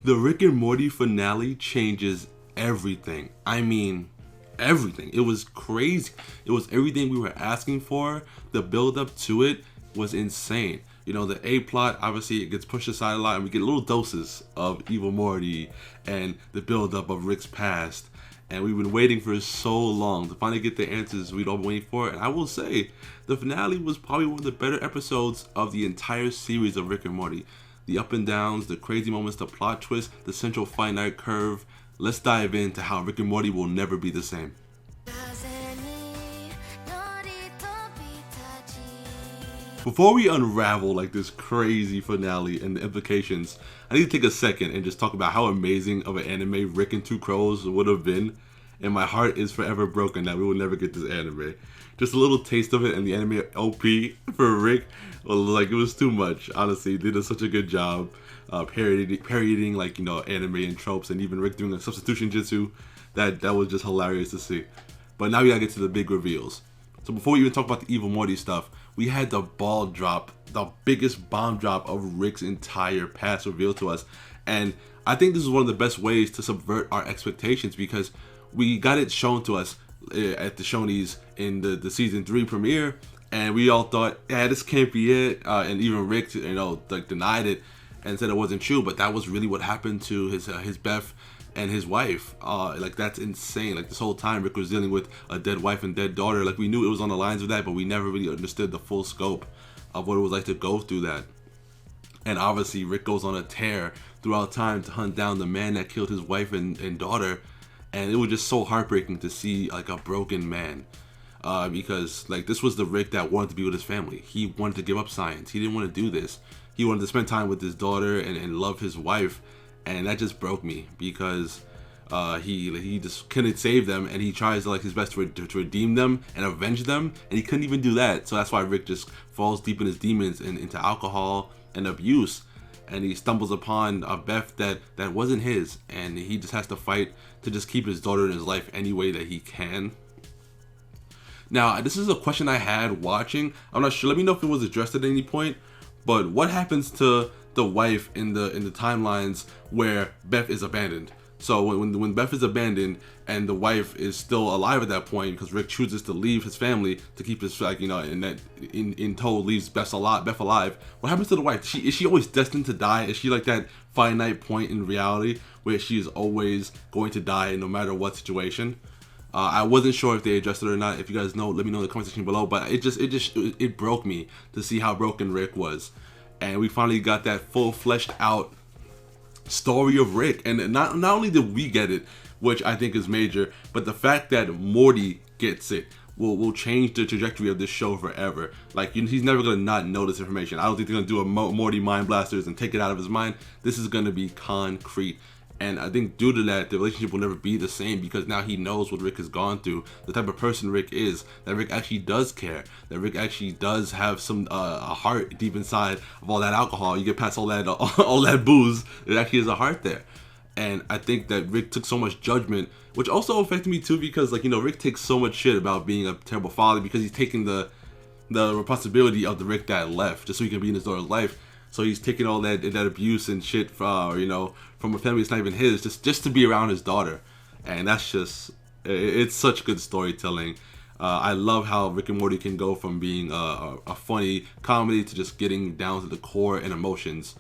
The Rick and Morty finale changes everything. I mean, everything. It was crazy. It was everything we were asking for. The build up to it was insane. You know, the A plot, obviously it gets pushed aside a lot, and we get little doses of evil Morty and the build up of Rick's past. And we've been waiting for so long to finally get the answers we'd all been waiting for. And I will say, the finale was probably one of the better episodes of the entire series of Rick and Morty. The up and downs, the crazy moments, the plot twist, the central finite curve. Let's dive into how Rick and Morty will never be the same. Before we unravel like this crazy finale and the implications, I need to take a second and just talk about how amazing of an anime Rick and Two Crows would have been. And my heart is forever broken that we will never get this anime. Just a little taste of it, and the anime OP for Rick, well, like, it was too much. Honestly, they did such a good job parodying like, you know, anime and tropes, and even Rick doing a substitution jutsu. That was just hilarious to see. But now we gotta get to the big reveals. So before we even talk about the evil Morty stuff, we had the ball drop, the biggest bomb drop of Rick's entire past revealed to us. And I think this is one of the best ways to subvert our expectations, because we got it shown to us at the Shonies in the season 3 premiere, and we all thought, yeah, this can't be it. And even Rick, you know, like, denied it and said it wasn't true, but that was really what happened to his Beth and his wife. Like, that's insane. Like, this whole time Rick was dealing with a dead wife and dead daughter. Like, we knew it was on the lines of that, but we never really understood the full scope of what it was like to go through that. And obviously Rick goes on a tear throughout time to hunt down the man that killed his wife and daughter. And it was just so heartbreaking to see, like, a broken man. Because, like, this was the Rick that wanted to be with his family. He wanted to give up science. He didn't want to do this. He wanted to spend time with his daughter and love his wife. And that just broke me, because he just couldn't save them, and he tries like his best to redeem them and avenge them, and he couldn't even do that. So that's why Rick just falls deep in his demons and into alcohol and abuse, and he stumbles upon a Beth that wasn't his, and he just has to fight to just keep his daughter in his life any way that he can. Now, this is a question I had watching. I'm not sure. Let me know if it was addressed at any point. But what happens to the wife in the timelines where Beth is abandoned? So when Beth is abandoned and the wife is still alive at that point, because Rick chooses to leave his family to keep his, like, you know, and that in tow leaves Beth alive. What happens to the wife? Is she always destined to die? Is she like that finite point in reality where she is always going to die no matter what situation? I wasn't sure if they addressed it or not. If you guys know, let me know in the comment section below. But it broke me to see how broken Rick was, and we finally got that full fleshed out story of Rick. And not only did we get it, which I think is major, but the fact that Morty gets it will change the trajectory of this show forever. Like, he's never gonna not know this information. I don't think they're gonna do a Morty mind blasters and take it out of his mind. This is gonna be concrete. And I think due to that, the relationship will never be the same, because now he knows what Rick has gone through, the type of person Rick is, that Rick actually does care, that Rick actually does have some a heart deep inside of all that alcohol. You get past all that booze, there actually is a heart there. And I think that Rick took so much judgment, which also affected me too, because, like, you know, Rick takes so much shit about being a terrible father, because he's taking the responsibility of the Rick that left just so he can be in his daughter's life. So he's taking all that abuse and shit from, you know, from a family that's not even his, just to be around his daughter. And that's just, it's such good storytelling. I love how Rick and Morty can go from being a funny comedy to just getting down to the core and emotions.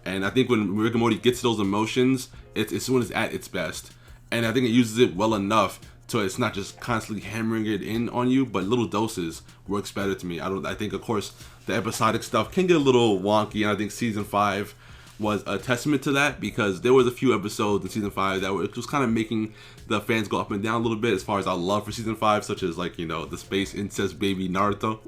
And I think when Rick and Morty gets those emotions, it's when it's at its best. And I think it uses it well enough so it's not just constantly hammering it in on you, but little doses works better to me. I think, of course, the episodic stuff can get a little wonky, and I think season 5 was a testament to that, because there was a few episodes in season 5 that it was kind of making the fans go up and down a little bit as far as our love for season 5, such as, like, you know, the space incest baby Naruto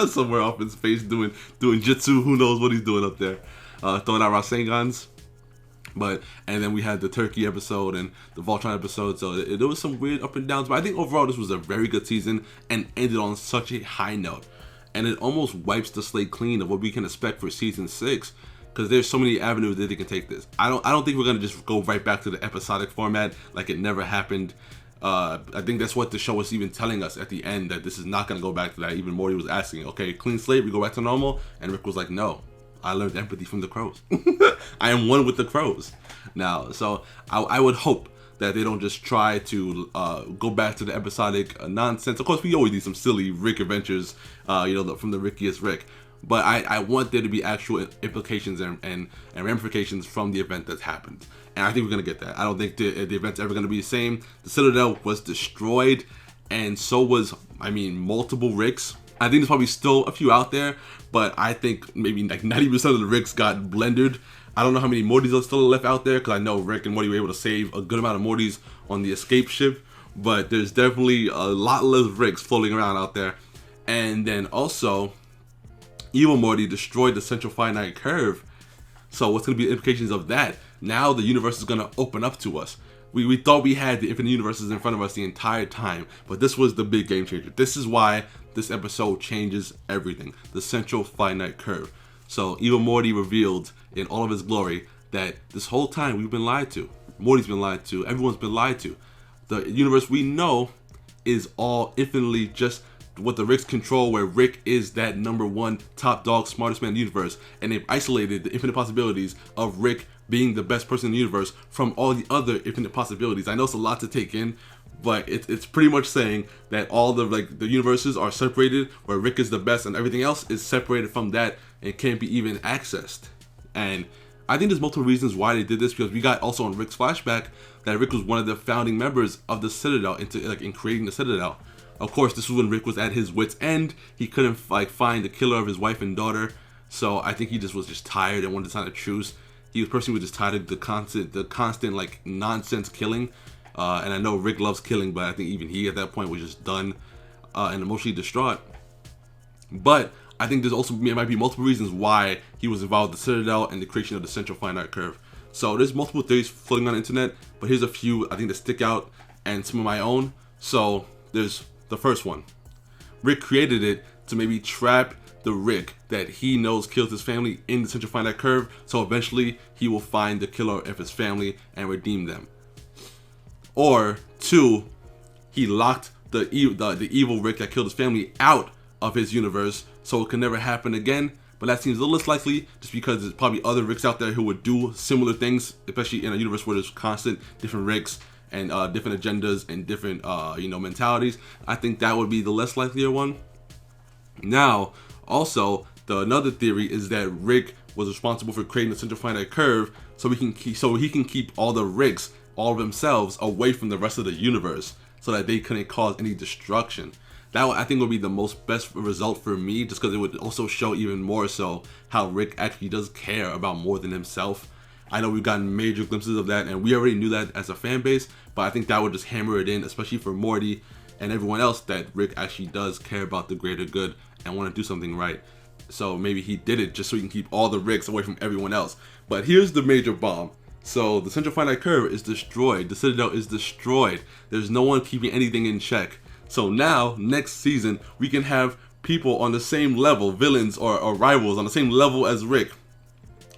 somewhere off in space doing jutsu. Who knows what he's doing up there, throwing out Rasengans. And then we had the Turkey episode and the Voltron episode, so there was some weird up and downs, but I think overall this was a very good season and ended on such a high note, and it almost wipes the slate clean of what we can expect for season 6, because there's so many avenues that they can take this. I don't think we're gonna just go right back to the episodic format like it never happened. I think that's what the show was even telling us at the end, that this is not gonna go back to that. Even Morty was asking, okay, clean slate, we go back to normal, and Rick was like, no, I learned empathy from the crows. I am one with the crows now. So I would hope that they don't just try to go back to the episodic nonsense. Of course, we always need some silly Rick adventures, from the Rickiest Rick. But I want there to be actual implications and ramifications from the event that's happened. And I think we're going to get that. I don't think the event's ever going to be the same. The Citadel was destroyed, and so was, multiple Ricks. I think there's probably still a few out there, but I think maybe like 90% of the Ricks got blended. I don't know how many Mortys are still left out there, because I know Rick and Morty were able to save a good amount of Mortys on the escape ship, but there's definitely a lot less Ricks floating around out there. And then also, Evil Morty destroyed the central finite curve. So what's going to be the implications of that? Now the universe is going to open up to us. We thought we had the infinite universes in front of us the entire time, but this was the big game changer. This is why this episode changes everything. The central finite curve. So Evil Morty revealed in all of his glory that this whole time we've been lied to. Morty's been lied to. Everyone's been lied to. The universe we know is all infinitely just what the Ricks control, where Rick is that number one top dog, smartest man in the universe, and they've isolated the infinite possibilities of Rick being the best person in the universe from all the other infinite possibilities. I know it's a lot to take in, but it's pretty much saying that all the universes are separated, where Rick is the best and everything else is separated from that and can't be even accessed. And I think there's multiple reasons why they did this, because we got also on Rick's flashback that Rick was one of the founding members of the Citadel in creating the Citadel. Of course, this was when Rick was at his wit's end. He couldn't find the killer of his wife and daughter, so I think he was just tired and wanted to sign a truce. He was personally just tired of the constant nonsense killing. And I know Rick loves killing, but I think even he at that point was just done and emotionally distraught. But I think there might be multiple reasons why he was involved with the Citadel and the creation of the central finite curve. So there's multiple theories floating on the internet, but here's a few I think that stick out and some of my own. So there's the first one. Rick created it to maybe trap the Rick that he knows killed his family in the central finite curve, so eventually he will find the killer of his family and redeem them. Or two, he locked the evil Rick that killed his family out of his universe, so it can never happen again. But that seems a little less likely, just because there's probably other Ricks out there who would do similar things, especially in a universe where there's constant different Ricks and different agendas and different mentalities. I think that would be the less likelier one. Now, also, another theory is that Rick was responsible for creating the central finite curve, so he can keep all the Ricks, all of themselves, away from the rest of the universe, so that they couldn't cause any destruction. That I think would be the best result for me, just because it would also show even more so how Rick actually does care about more than himself. I know we've gotten major glimpses of that, and we already knew that as a fan base, but I think that would just hammer it in, especially for Morty and everyone else, that Rick actually does care about the greater good and want to do something right. So maybe he did it just so he can keep all the Ricks away from everyone else. But here's the major bomb. So the central finite curve is destroyed. The Citadel is destroyed. There's no one keeping anything in check. So now, next season, we can have people on the same level, villains or rivals on the same level as Rick,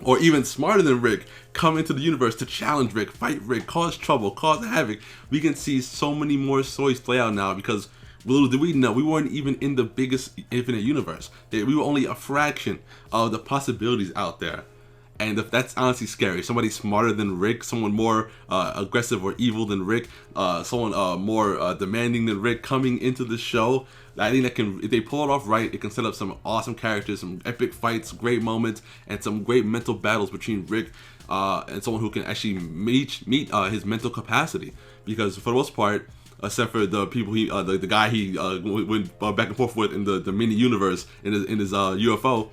or even smarter than Rick, come into the universe to challenge Rick, fight Rick, cause trouble, cause havoc. We can see so many more stories play out now, because little did we know, we weren't even in the biggest infinite universe. We were only a fraction of the possibilities out there. And that's honestly scary. Somebody smarter than Rick, someone more aggressive or evil than Rick, someone more demanding than Rick coming into the show. I think that if they pull it off right, it can set up some awesome characters, some epic fights, great moments, and some great mental battles between Rick and someone who can actually meet his mental capacity. Because for the most part, except for the people the guy he went back and forth with in the mini universe in his UFO.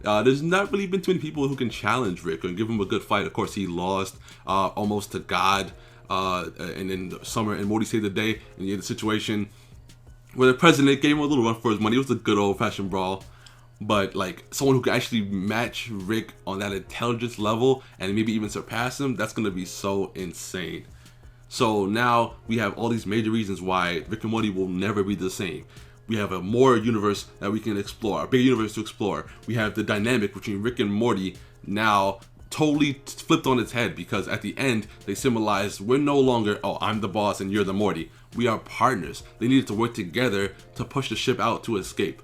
There's not really been too many people who can challenge Rick and give him a good fight. Of course, he lost almost to God, and then Summer and Morty saved the day, and you had a situation where the president gave him a little run for his money. It was a good old-fashioned brawl, but like someone who could actually match Rick on that intelligence level and maybe even surpass him, that's gonna be so insane. So now we have all these major reasons why Rick and Morty will never be the same. We have a more universe that we can explore, a big universe to explore. We have the dynamic between Rick and Morty now totally flipped on its head, because at the end they symbolize we're no longer, oh, I'm the boss and you're the Morty. We are partners. They needed to work together to push the ship out to escape.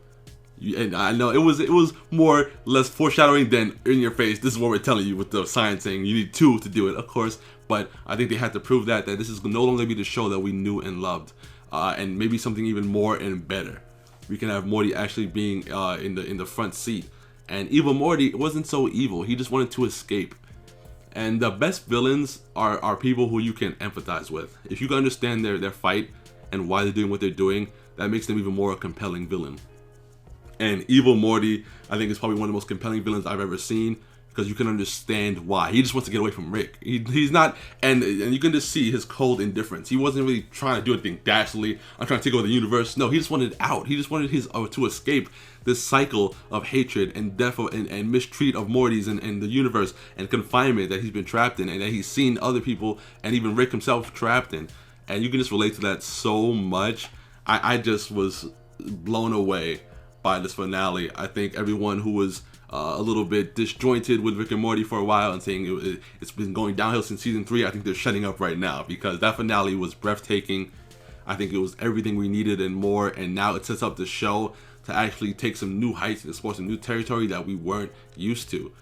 And I know it was more less foreshadowing than in your face. This is what we're telling you with the science saying you need 2 to do it, of course. But I think they had to prove that this is no longer be the show that we knew and loved, and maybe something even more and better. We can have Morty actually being in the front seat, and evil Morty wasn't so evil. He just wanted to escape. And the best villains are people who you can empathize with. If you can understand their fight and why they're doing what they're doing, that makes them even more a compelling villain. And evil Morty, I think, is probably one of the most compelling villains I've ever seen, because you can understand why. He just wants to get away from Rick. He's not, and you can just see his cold indifference. He wasn't really trying to do anything dastardly. I'm trying to take over the universe. No, he just wanted out. He just wanted to escape this cycle of hatred and death and mistreat of Mortys and the universe and confinement that he's been trapped in, and that he's seen other people and even Rick himself trapped in. And you can just relate to that so much. I just was blown away by this finale. I think everyone who was a little bit disjointed with Rick and Morty for a while and saying it's been going downhill since season 3, I think they're shutting up right now, because that finale was breathtaking. I think it was everything we needed and more, and now it sets up the show to actually take some new heights and explore some new territory that we weren't used to.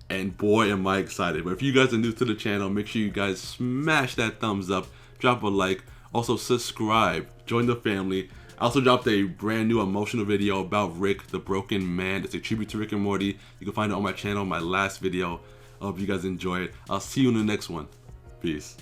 And boy, am I excited. But if you guys are new to the channel, make sure you guys smash that thumbs up, drop a like, also subscribe, join the family. I also dropped a brand new emotional video about Rick, the Broken Man. It's a tribute to Rick and Morty. You can find it on my channel, my last video. I hope you guys enjoy it. I'll see you in the next one. Peace.